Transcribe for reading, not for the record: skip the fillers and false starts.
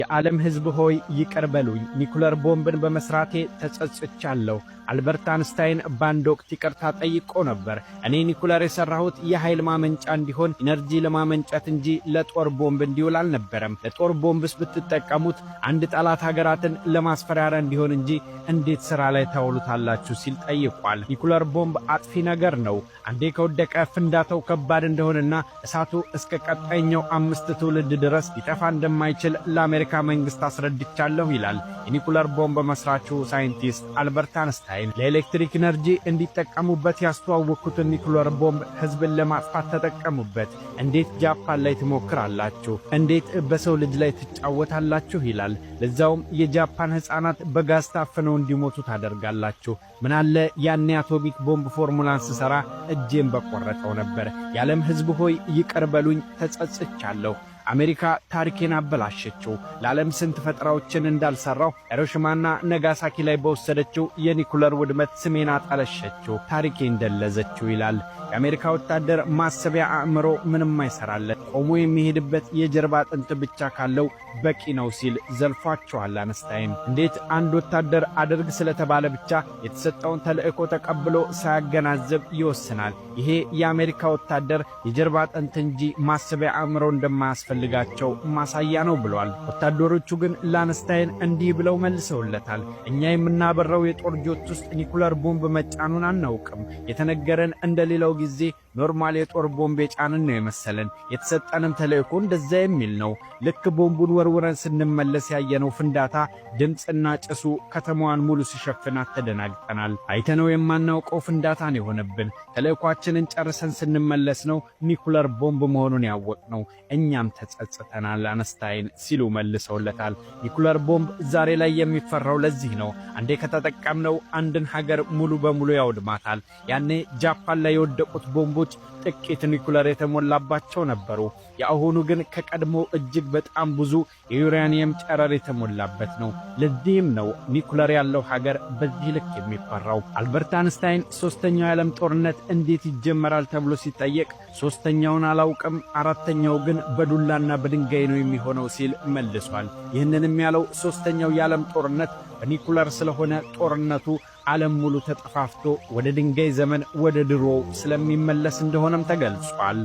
የዓለም ሕዝብ ሆይ ይቅር በሉኝ፣ ኒኩለር ቦምብን በመስራቴ ተጸጽቻለሁ። አልበርት አንስታይን በአንድ ወቅት ይቅርታ ጠይቆ ነበር። እኔ ኒኩለር የሠራሁት የኃይል ማመንጫ እንዲሆን ኢነርጂ ለማመንጨት እንጂ ለጦር ቦምብ እንዲውል አልነበረም። ለጦር ቦምብስ ብትጠቀሙት አንድ ጠላት ሀገራትን ለማስፈራሪያ እንዲሆን እንጂ እንዴት ሥራ ላይ ታውሉታላችሁ ሲል ጠይቋል። ኒኩለር ቦምብ አጥፊ ነገር ነው። አንዴ ከወደቀ ፍንዳታው ከባድ እንደሆነና እሳቱ እስከ ቀጣይኛው 5 ትውልድ ድረስ ሊጠፋ እንደማይችል ለአሜሪካ መንግሥት አስረድቻለሁ ይላል የኒኩለር ቦምብ መስራቹ ሳይንቲስት አልበርት አንስታይን። ለኤሌክትሪክ ኢነርጂ እንዲጠቀሙበት ያስተዋወቁትን ኒኩለር ቦምብ ሕዝብን ለማጥፋት ተጠቀሙበት። እንዴት ጃፓን ላይ ትሞክራላችሁ? እንዴት በሰው ልጅ ላይ ትጫወታላችሁ? ይላል። ለዛውም የጃፓን ሕፃናት በጋዝ ታፍነው እንዲሞቱ ታደርጋላችሁ። ምናለ ያኔ አቶሚክ ቦምብ ፎርሙላን ስሰራ እጄን በቆረጠው ነበር። የዓለም ሕዝብ ሆይ ይቅር በሉኝ፣ ተጸጽቻለሁ። አሜሪካ ታሪኬን አበላሸችው። ለዓለም ስንት ፈጠራዎችን እንዳልሰራው ሂሮሺማና ነጋሳኪ ላይ በወሰደችው የኒኩለር ውድመት ስሜን አጠለሸችው፣ ታሪኬን ደለዘችው ይላል። የአሜሪካ ወታደር ማሰቢያ አእምሮ ምንም አይሰራለት፣ ቆሞ የሚሄድበት የጀርባ አጥንት ብቻ ካለው በቂ ነው ሲል ዘልፏቸዋል አንስታይን። እንዴት አንድ ወታደር አድርግ ስለተባለ ብቻ የተሰጠውን ተልእኮ ተቀብሎ ሳያገናዘብ ይወስናል? ይሄ የአሜሪካ ወታደር የጀርባ አጥንት እንጂ ማሰቢያ አእምሮ እንደማያስፈልጋቸው ማሳያ ነው ብሏል። ወታደሮቹ ግን ለአንስታይን እንዲህ ብለው መልሰውለታል። እኛ የምናበራው የጦር ጆት ውስጥ ኒኩለር ቦምብ መጫኑን አናውቅም። የተነገረን እንደሌላው ጊዜ ኖርማል የጦር ቦምብ የጫንን ነው የመሰለን። የተሰጠንም ተልእኮ እንደዛ የሚል ነው። ልክ ቦምቡን ወርውረን ስንመለስ ያየነው ፍንዳታ ድምፅና ጭሱ ከተማዋን ሙሉ ሲሸፍናት ተደናግጠናል። አይተነው የማናውቀው ፍንዳታን የሆነብን። ተልእኳችንን ጨርሰን ስንመለስ ነው ኒኩለር ቦምብ መሆኑን ያወቅነው። እኛም ተጸጽተናል አንስታይን ሲሉ መልሰውለታል። ኒኩለር ቦምብ ዛሬ ላይ የሚፈራው ለዚህ ነው። አንዴ ከተጠቀምነው አንድን ሀገር ሙሉ በሙሉ ያውድማታል። ያኔ ጃፓን ላይ የወደቁት ቦምቦች ጥቂት ኒኩለር የተሞላባቸው ነበሩ። የአሁኑ ግን ከቀድሞ እጅግ በጣም ብዙ የዩራኒየም ጨረር የተሞላበት ነው። ለዚህም ነው ኒኩለር ያለው ሀገር በዚህ ልክ የሚፈራው። አልበርት አንስታይን ሦስተኛው የዓለም ጦርነት እንዴት ይጀመራል ተብሎ ሲጠየቅ ሦስተኛውን አላውቅም፣ አራተኛው ግን በዱላና በድንጋይ ነው የሚሆነው ሲል መልሷል። ይህንንም ያለው ሦስተኛው የዓለም ጦርነት በኒኩለር ስለሆነ ጦርነቱ ዓለም ሙሉ ተጠፋፍቶ ወደ ድንጋይ ዘመን ወደ ድሮው ስለሚመለስ እንደሆነም ተገልጿል።